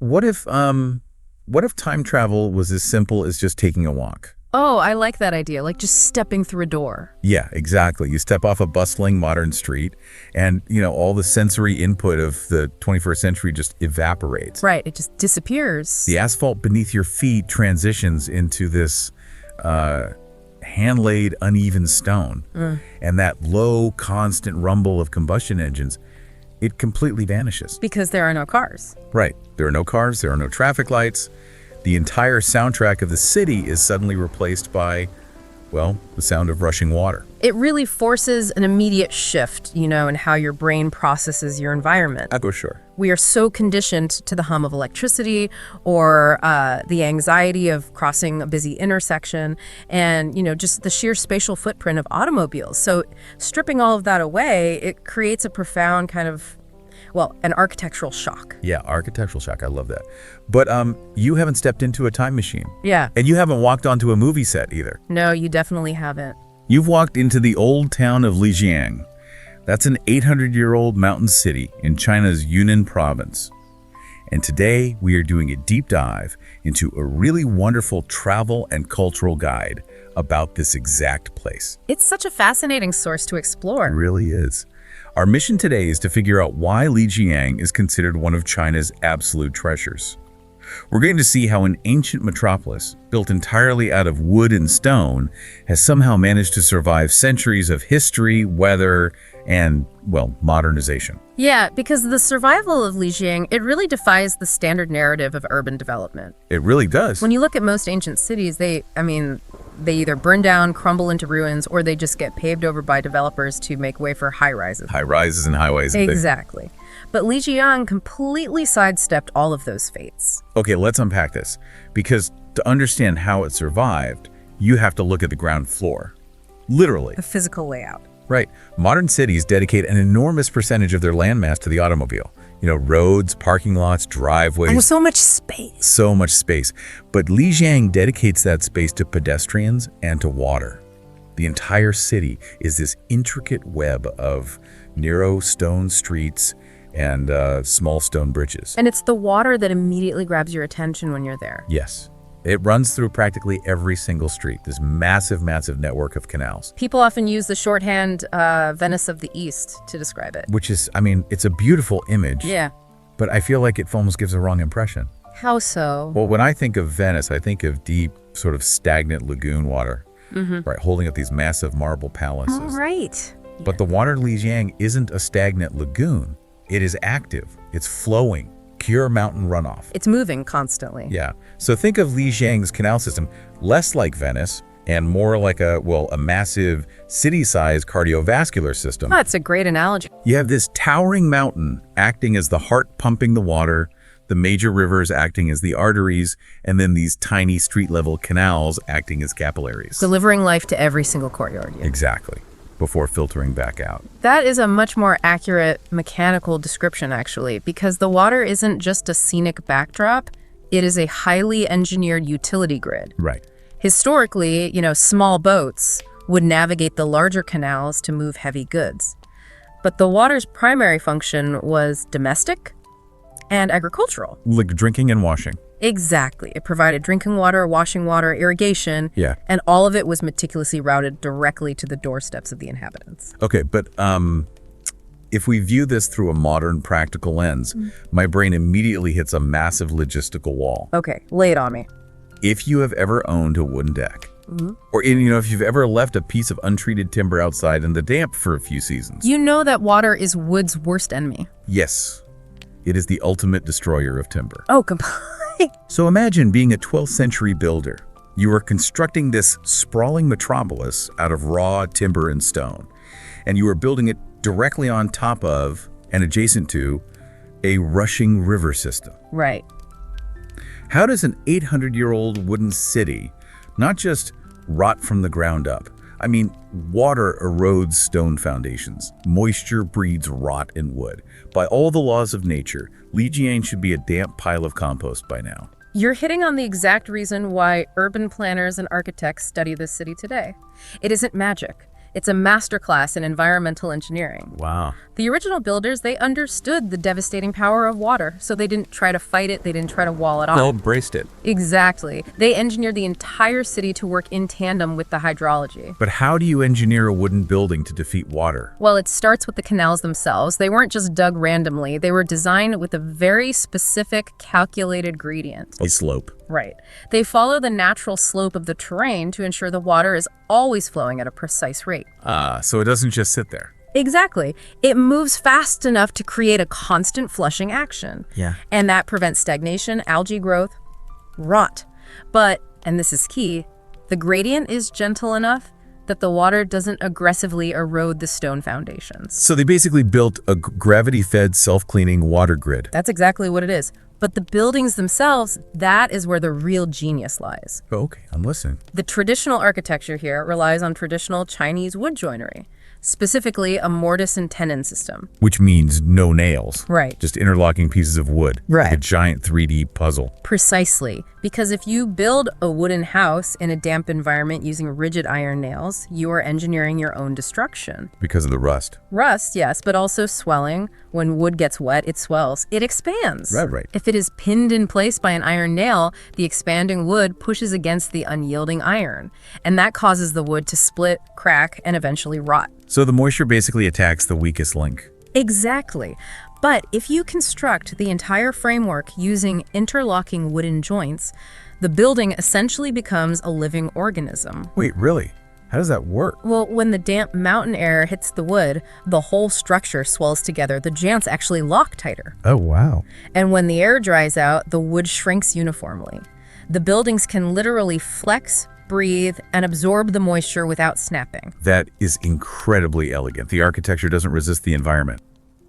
What if time travel was as simple as just taking a walk? Oh, I like that idea, like just stepping through a door. Yeah, exactly. You step off a bustling modern street and, all the sensory input of the 21st century just evaporates. Right, it just disappears. The asphalt beneath your feet transitions into this hand-laid, uneven stone. And that low, constant rumble of combustion engines, it completely vanishes. Because there are no cars. Right. There are no cars, there are no traffic lights. The entire soundtrack of the city is suddenly replaced by, well, the sound of rushing water. It really forces an immediate shift, in how your brain processes your environment. I go sure. We are so conditioned to the hum of electricity or the anxiety of crossing a busy intersection and, just the sheer spatial footprint of automobiles. So stripping all of that away, it creates a profound kind of, an architectural shock. Yeah, architectural shock. I love that. But you haven't stepped into a time machine. Yeah. And you haven't walked onto a movie set either. No, you definitely haven't. You've walked into the old town of Lijiang. That's an 800-year-old mountain city in China's Yunnan province. And today we are doing a deep dive into a really wonderful travel and cultural guide about this exact place. It's such a fascinating source to explore. It really is. Our mission today is to figure out why Lijiang is considered one of China's absolute treasures. We're going to see how an ancient metropolis, built entirely out of wood and stone, has somehow managed to survive centuries of history, weather, and, modernization. Yeah, because the survival of Lijiang, it really defies the standard narrative of urban development. It really does. When you look at most ancient cities, they either burn down, crumble into ruins, or they just get paved over by developers to make way for high-rises. High-rises and highways. Exactly. But Lijiang completely sidestepped all of those fates. Okay, let's unpack this. Because to understand how it survived, you have to look at the ground floor. Literally. The physical layout. Right. Modern cities dedicate an enormous percentage of their landmass to the automobile. Roads, parking lots, driveways. And so much space. So much space. But Lijiang dedicates that space to pedestrians and to water. The entire city is this intricate web of narrow stone streets and small stone bridges. And it's the water that immediately grabs your attention when you're there. Yes. It runs through practically every single street, this massive, massive network of canals. People often use the shorthand Venice of the East to describe it. Which is, it's a beautiful image. Yeah. But I feel like it almost gives a wrong impression. How so? Well, when I think of Venice, I think of deep, sort of stagnant lagoon water, right, holding up these massive marble palaces. Oh, right. But the water in Lijiang isn't a stagnant lagoon. It is active. It's flowing. Pure mountain runoff. It's moving constantly. Yeah. So think of Lijiang's canal system less like Venice and more like a massive city-sized cardiovascular system. That's a great analogy. You have this towering mountain acting as the heart pumping the water, the major rivers acting as the arteries, and then these tiny street-level canals acting as capillaries. Delivering life to every single courtyard. Yeah. Exactly. Before filtering back out. That is a much more accurate mechanical description, actually, because the water isn't just a scenic backdrop, it is a highly engineered utility grid. Right. Historically, small boats would navigate the larger canals to move heavy goods. But the water's primary function was domestic and agricultural. Like drinking and washing. Exactly. It provided drinking water, washing water, irrigation, yeah, and all of it was meticulously routed directly to the doorsteps of the inhabitants. Okay, but if we view this through a modern, practical lens, my brain immediately hits a massive logistical wall. Okay, lay it on me. If you have ever owned a wooden deck, or if you've ever left a piece of untreated timber outside in the damp for a few seasons. You know that water is wood's worst enemy. Yes, it is the ultimate destroyer of timber. Oh, completely. So imagine being a 12th century builder. You are constructing this sprawling metropolis out of raw timber and stone, and you are building it directly on top of and adjacent to a rushing river system. Right. How does an 800-year-old wooden city not just rot from the ground up? Water erodes stone foundations. Moisture breeds rot in wood. By all the laws of nature, Lijiang should be a damp pile of compost by now. You're hitting on the exact reason why urban planners and architects study this city today. It isn't magic. It's a masterclass in environmental engineering. Wow. The original builders, they understood the devastating power of water, so they didn't try to fight it, they didn't try to wall it off. They embraced it. Exactly. They engineered the entire city to work in tandem with the hydrology. But how do you engineer a wooden building to defeat water? Well, it starts with the canals themselves. They weren't just dug randomly. They were designed with a very specific, calculated gradient. A slope. Right. They follow the natural slope of the terrain to ensure the water is always flowing at a precise rate. So it doesn't just sit there. Exactly. It moves fast enough to create a constant flushing action. Yeah. And that prevents stagnation, algae growth, rot. But, and this is key, the gradient is gentle enough that the water doesn't aggressively erode the stone foundations. So they basically built a gravity-fed, self-cleaning water grid. That's exactly what it is. But the buildings themselves, that is where the real genius lies. Okay, I'm listening. The traditional architecture here relies on traditional Chinese wood joinery, specifically a mortise and tenon system. Which means no nails. Right. Just interlocking pieces of wood. Right. Like a giant 3D puzzle. Precisely. Because if you build a wooden house in a damp environment using rigid iron nails, you are engineering your own destruction. Because of the rust. Rust, yes, but also swelling. When wood gets wet, it swells. It expands. Right. If it is pinned in place by an iron nail, the expanding wood pushes against the unyielding iron, and that causes the wood to split, crack, and eventually rot. So the moisture basically attacks the weakest link. Exactly. But if you construct the entire framework using interlocking wooden joints, the building essentially becomes a living organism. Wait, really? How does that work? Well, when the damp mountain air hits the wood, the whole structure swells together. The joints actually lock tighter. Oh, wow. And when the air dries out, the wood shrinks uniformly. The buildings can literally flex, breathe, and absorb the moisture without snapping. That is incredibly elegant. The architecture doesn't resist the environment.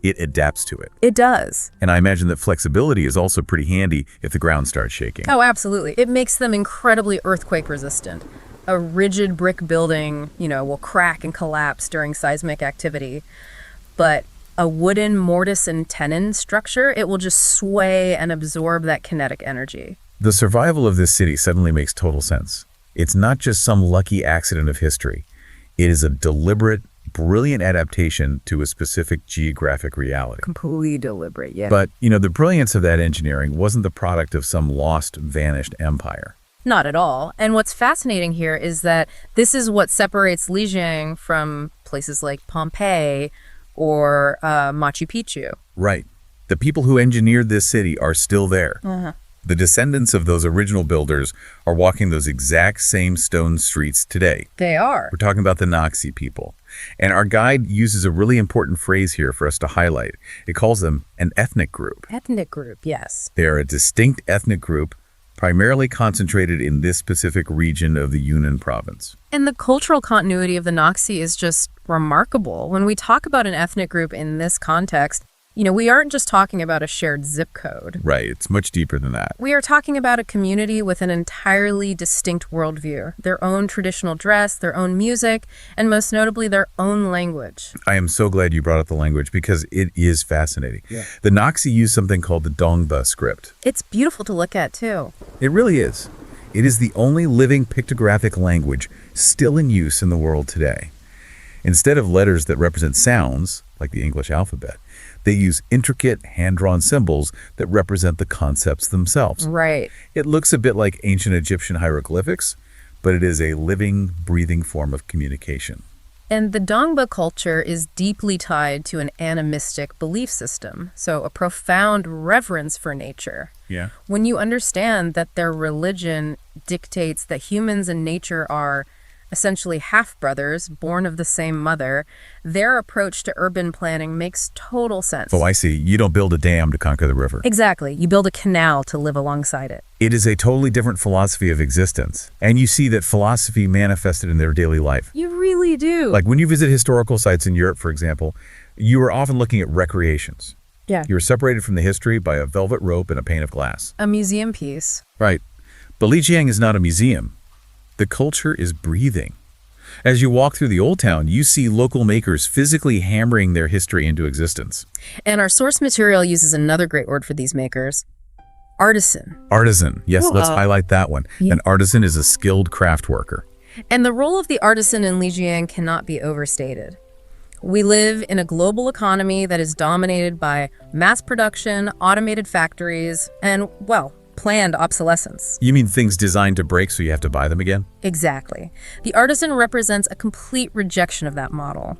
It adapts to it. It does. And I imagine that flexibility is also pretty handy if the ground starts shaking. Oh, absolutely. It makes them incredibly earthquake resistant. A rigid brick building, will crack and collapse during seismic activity. But a wooden mortise and tenon structure, it will just sway and absorb that kinetic energy. The survival of this city suddenly makes total sense. It's not just some lucky accident of history. It is a deliberate, brilliant adaptation to a specific geographic reality. Completely deliberate, yeah. But, the brilliance of that engineering wasn't the product of some lost, vanished empire. Not at all. And what's fascinating here is that this is what separates Lijiang from places like Pompeii or Machu Picchu. Right. The people who engineered this city are still there. The descendants of those original builders are walking those exact same stone streets today. They are. We're talking about the Naxi people. And our guide uses a really important phrase here for us to highlight. It calls them an ethnic group. Ethnic group, yes. They are a distinct ethnic group primarily concentrated in this specific region of the Yunnan province. And the cultural continuity of the Naxi is just remarkable. When we talk about an ethnic group in this context, we aren't just talking about a shared zip code. Right, it's much deeper than that. We are talking about a community with an entirely distinct worldview, their own traditional dress, their own music, and most notably, their own language. I am so glad you brought up the language because it is fascinating. Yeah. The Naxi use something called the Dongba script. It's beautiful to look at, too. It really is. It is the only living pictographic language still in use in the world today. Instead of letters that represent sounds, like the English alphabet, they use intricate, hand-drawn symbols that represent the concepts themselves. Right. It looks a bit like ancient Egyptian hieroglyphics, but it is a living, breathing form of communication. And the Dongba culture is deeply tied to an animistic belief system, so a profound reverence for nature. Yeah. When you understand that their religion dictates that humans and nature are essentially half-brothers born of the same mother, their approach to urban planning makes total sense. Oh, I see. You don't build a dam to conquer the river. Exactly. You build a canal to live alongside it. It is a totally different philosophy of existence. And you see that philosophy manifested in their daily life. You really do. Like when you visit historical sites in Europe, for example, you are often looking at recreations. Yeah. You're separated from the history by a velvet rope and a pane of glass. A museum piece. Right. But Lijiang is not a museum. The culture is breathing. As you walk through the old town, you see local makers physically hammering their history into existence. And our source material uses another great word for these makers: artisan. Artisan. Yes, let's highlight that one. Yeah. An artisan is a skilled craft worker. And the role of the artisan in Lijiang cannot be overstated. We live in a global economy that is dominated by mass production, automated factories, and, well, planned obsolescence. You mean things designed to break so you have to buy them again? Exactly. The artisan represents a complete rejection of that model.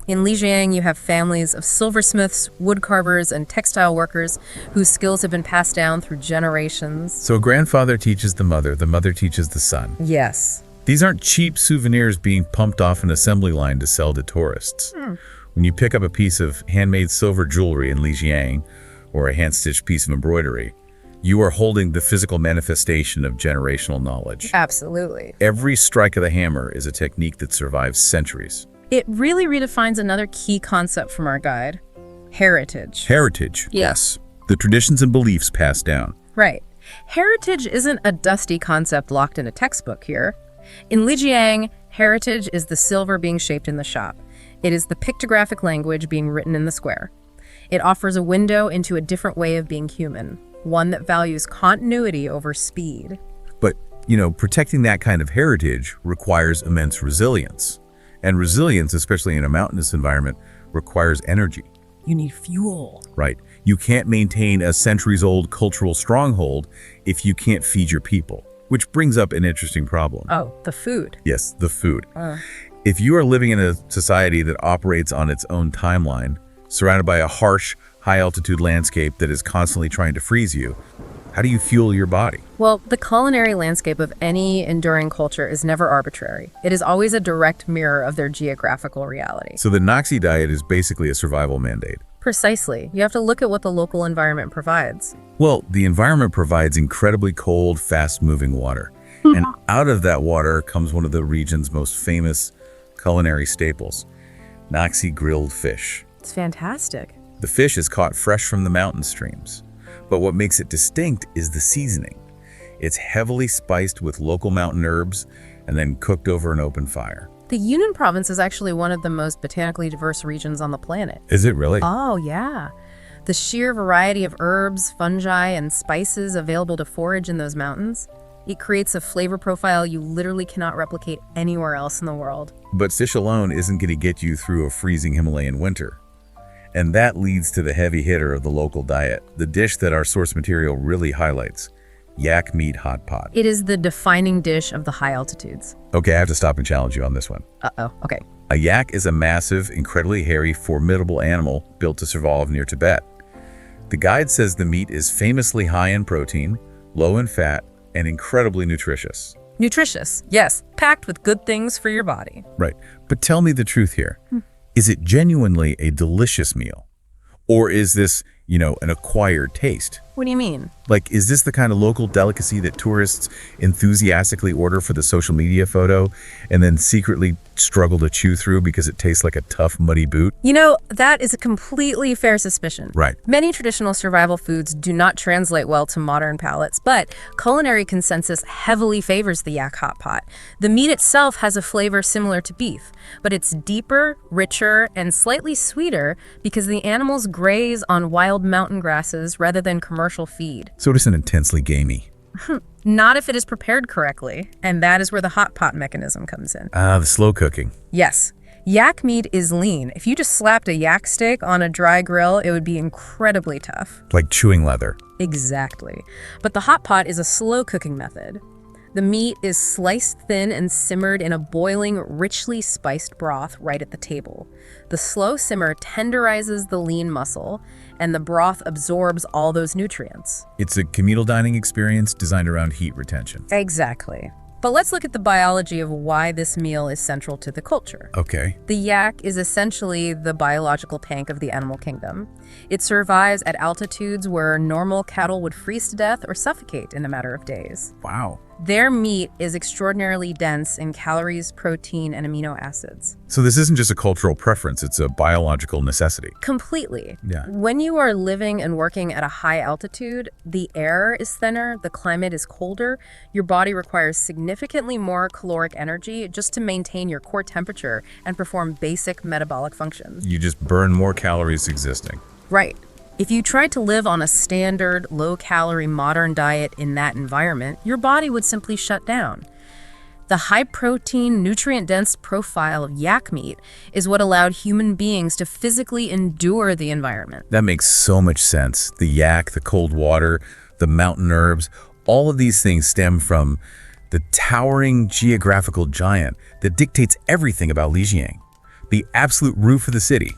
In Lijiang, you have families of silversmiths, woodcarvers, and textile workers whose skills have been passed down through generations. So a grandfather teaches the mother teaches the son. Yes. These aren't cheap souvenirs being pumped off an assembly line to sell to tourists. When you pick up a piece of handmade silver jewelry in Lijiang, or a hand-stitched piece of embroidery, you are holding the physical manifestation of generational knowledge. Absolutely. Every strike of the hammer is a technique that survives centuries. It really redefines another key concept from our guide: heritage. Heritage, yes. The traditions and beliefs passed down. Right. Heritage isn't a dusty concept locked in a textbook here. In Lijiang, heritage is the silver being shaped in the shop. It is the pictographic language being written in the square. It offers a window into a different way of being human, one that values continuity over speed. But, protecting that kind of heritage requires immense resilience. And resilience, especially in a mountainous environment, requires energy. You need fuel. Right. You can't maintain a centuries-old cultural stronghold if you can't feed your people, which brings up an interesting problem. Oh, the food. Yes, the food. If you are living in a society that operates on its own timeline, surrounded by a harsh, high-altitude landscape that is constantly trying to freeze you, how do you fuel your body? Well, the culinary landscape of any enduring culture is never arbitrary. It is always a direct mirror of their geographical reality. So the Naxi diet is basically a survival mandate. Precisely. You have to look at what the local environment provides. Well, the environment provides incredibly cold, fast-moving water. And out of that water comes one of the region's most famous culinary staples, Naxi grilled fish. It's fantastic. The fish is caught fresh from the mountain streams. But what makes it distinct is the seasoning. It's heavily spiced with local mountain herbs and then cooked over an open fire. The Yunnan province is actually one of the most botanically diverse regions on the planet. Is it really? Oh, yeah. The sheer variety of herbs, fungi, and spices available to forage in those mountains, it creates a flavor profile you literally cannot replicate anywhere else in the world. But fish alone isn't going to get you through a freezing Himalayan winter. And that leads to the heavy hitter of the local diet, the dish that our source material really highlights, yak meat hot pot. It is the defining dish of the high altitudes. Okay, I have to stop and challenge you on this one. Uh-oh, okay. A yak is a massive, incredibly hairy, formidable animal built to survive near Tibet. The guide says the meat is famously high in protein, low in fat, and incredibly nutritious. Nutritious, yes, packed with good things for your body. Right, but tell me the truth here. Is it genuinely a delicious meal? Or is this, an acquired taste? What do you mean? Like, is this the kind of local delicacy that tourists enthusiastically order for the social media photo and then secretly struggle to chew through because it tastes like a tough, muddy boot? That is a completely fair suspicion. Right. Many traditional survival foods do not translate well to modern palates, but culinary consensus heavily favors the yak hot pot. The meat itself has a flavor similar to beef, but it's deeper, richer, and slightly sweeter because the animals graze on wild mountain grasses rather than commercial feed. So it isn't intensely gamey. Not if it is prepared correctly, and that is where the hot pot mechanism comes in. The slow cooking. Yes. Yak meat is lean. If you just slapped a yak steak on a dry grill, it would be incredibly tough. Like chewing leather. Exactly. But the hot pot is a slow cooking method. The meat is sliced thin and simmered in a boiling, richly spiced broth right at the table. The slow simmer tenderizes the lean muscle, and the broth absorbs all those nutrients. It's a communal dining experience designed around heat retention. Exactly. But let's look at the biology of why this meal is central to the culture. Okay. The yak is essentially the biological tank of the animal kingdom. It survives at altitudes where normal cattle would freeze to death or suffocate in a matter of days. Wow. Their meat is extraordinarily dense in calories, protein, and amino acids. So this isn't just a cultural preference, it's a biological necessity. Completely. Yeah. When you are living and working at a high altitude, the air is thinner, the climate is colder, your body requires significantly more caloric energy just to maintain your core temperature and perform basic metabolic functions. You just burn more calories existing. Right. If you tried to live on a standard, low-calorie modern diet in that environment, your body would simply shut down. The high-protein, nutrient-dense profile of yak meat is what allowed human beings to physically endure the environment. That makes so much sense. The yak, the cold water, the mountain herbs, all of these things stem from the towering geographical giant that dictates everything about Lijiang, the absolute roof of the city,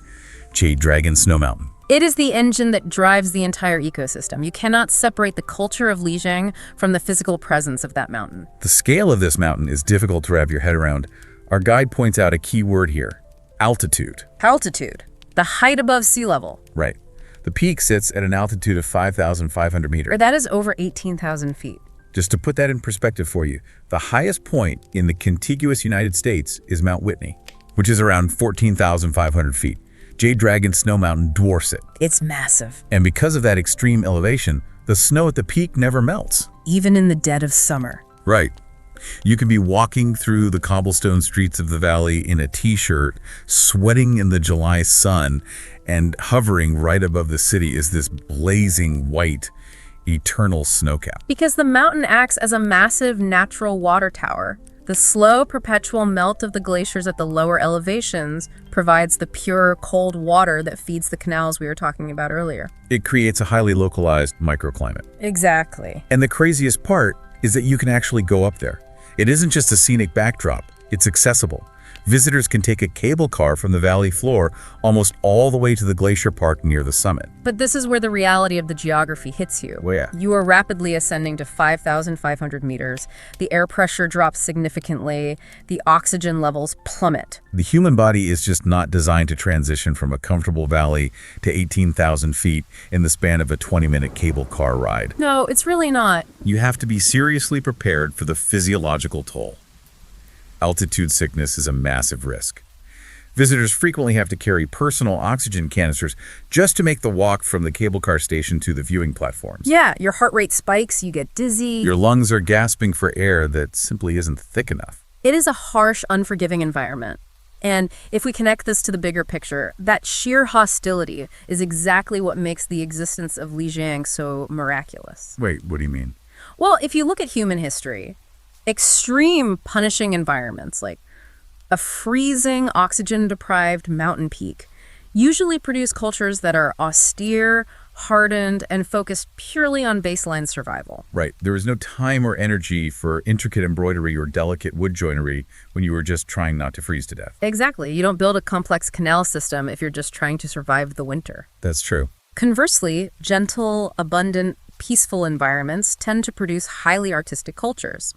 Jade Dragon Snow Mountain. It is the engine that drives the entire ecosystem. You cannot separate the culture of Lijiang from the physical presence of that mountain. The scale of this mountain is difficult to wrap your head around. Our guide points out a key word here: altitude. Altitude, the height above sea level. Right. The peak sits at an altitude of 5,500 meters. Or that is over 18,000 feet. Just to put that in perspective for you, the highest point in the contiguous United States is Mount Whitney, which is around 14,500 feet. Jade Dragon Snow Mountain dwarfs it. It's massive. And because of that extreme elevation, the snow at the peak never melts. Even in the dead of summer. Right. You can be walking through the cobblestone streets of the valley in a t-shirt, sweating in the July sun, and hovering right above the city is this blazing white, eternal snowcap. Because the mountain acts as a massive natural water tower. The slow, perpetual melt of the glaciers at the lower elevations provides the pure, cold water that feeds the canals we were talking about earlier. It creates a highly localized microclimate. Exactly. And the craziest part is that you can actually go up there. It isn't just a scenic backdrop, it's accessible. Visitors can take a cable car from the valley floor almost all the way to the glacier park near the summit. But this is where the reality of the geography hits you. Well, yeah. You are rapidly ascending to 5,500 meters. The air pressure drops significantly. The oxygen levels plummet. The human body is just not designed to transition from a comfortable valley to 18,000 feet in the span of a 20-minute cable car ride. No, it's really not. You have to be seriously prepared for the physiological toll. Altitude sickness is a massive risk. Visitors frequently have to carry personal oxygen canisters just to make the walk from the cable car station to the viewing platforms. Yeah, your heart rate spikes, you get dizzy. Your lungs are gasping for air that simply isn't thick enough. It is a harsh, unforgiving environment. And if we connect this to the bigger picture, that sheer hostility is exactly what makes the existence of Lijiang so miraculous. Wait, what do you mean? Well, if you look at human history, extreme punishing environments like a freezing, oxygen-deprived mountain peak usually produce cultures that are austere, hardened, and focused purely on baseline survival. Right. There is no time or energy for intricate embroidery or delicate wood joinery when you were just trying not to freeze to death. Exactly. You don't build a complex canal system if you're just trying to survive the winter. That's true. Conversely, gentle, abundant, peaceful environments tend to produce highly artistic cultures.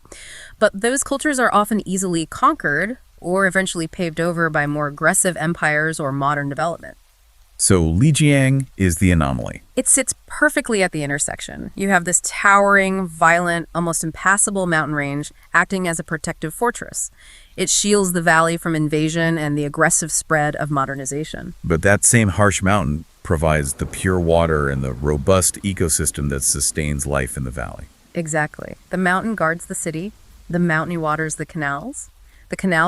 But those cultures are often easily conquered or eventually paved over by more aggressive empires or modern development. So Lijiang is the anomaly. It sits perfectly at the intersection. You have this towering, violent, almost impassable mountain range acting as a protective fortress. It shields the valley from invasion and the aggressive spread of modernization. But that same harsh mountain provides the pure water and the robust ecosystem that sustains life in the valley. Exactly. The mountain guards the city, the mountain waters the canals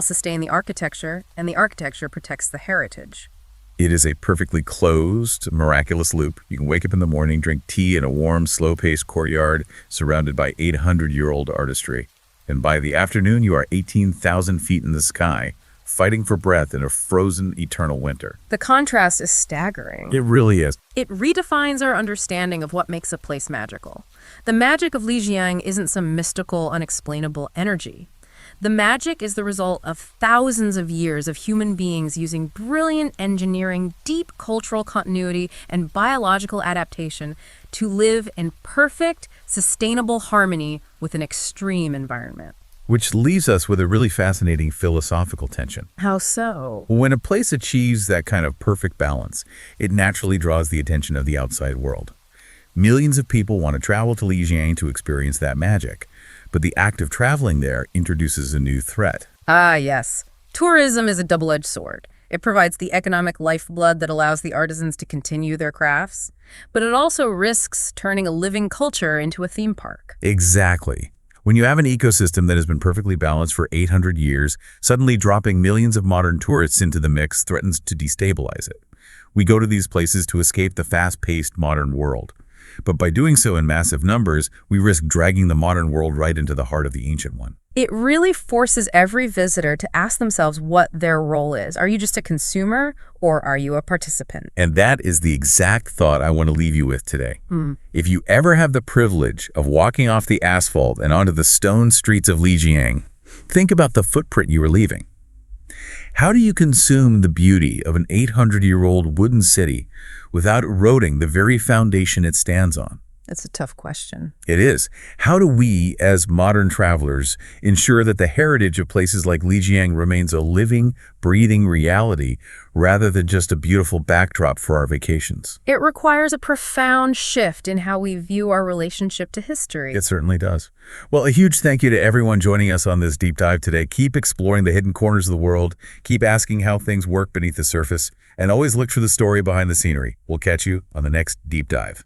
sustain the architecture, and the architecture protects the heritage. It is a perfectly closed, miraculous loop. You can wake up in the morning, drink tea in a warm, slow-paced courtyard surrounded by 800-year-old artistry. And by the afternoon, you are 18,000 feet in the sky, fighting for breath in a frozen, eternal winter. The contrast is staggering. It really is. It redefines our understanding of what makes a place magical. The magic of Lijiang isn't some mystical, unexplainable energy. The magic is the result of thousands of years of human beings using brilliant engineering, deep cultural continuity, and biological adaptation to live in perfect, sustainable harmony with an extreme environment. Which leaves us with a really fascinating philosophical tension. How so? When a place achieves that kind of perfect balance, it naturally draws the attention of the outside world. Millions of people want to travel to Lijiang to experience that magic. But the act of traveling there introduces a new threat. Ah, yes. Tourism is a double-edged sword. It provides the economic lifeblood that allows the artisans to continue their crafts, but it also risks turning a living culture into a theme park. Exactly. When you have an ecosystem that has been perfectly balanced for 800 years, suddenly dropping millions of modern tourists into the mix threatens to destabilize it. We go to these places to escape the fast-paced modern world. But by doing so in massive numbers, we risk dragging the modern world right into the heart of the ancient one. It really forces every visitor to ask themselves what their role is. Are you just a consumer or are you a participant? And that is the exact thought I want to leave you with today. If you ever have the privilege of walking off the asphalt and onto the stone streets of Lijiang, think about the footprint you are leaving. How do you consume the beauty of an 800-year-old wooden city without eroding the very foundation it stands on? That's a tough question. It is. How do we, as modern travelers, ensure that the heritage of places like Lijiang remains a living, breathing reality rather than just a beautiful backdrop for our vacations? It requires a profound shift in how we view our relationship to history. It certainly does. Well, a huge thank you to everyone joining us on this deep dive today. Keep exploring the hidden corners of the world, keep asking how things work beneath the surface, and always look for the story behind the scenery. We'll catch you on the next deep dive.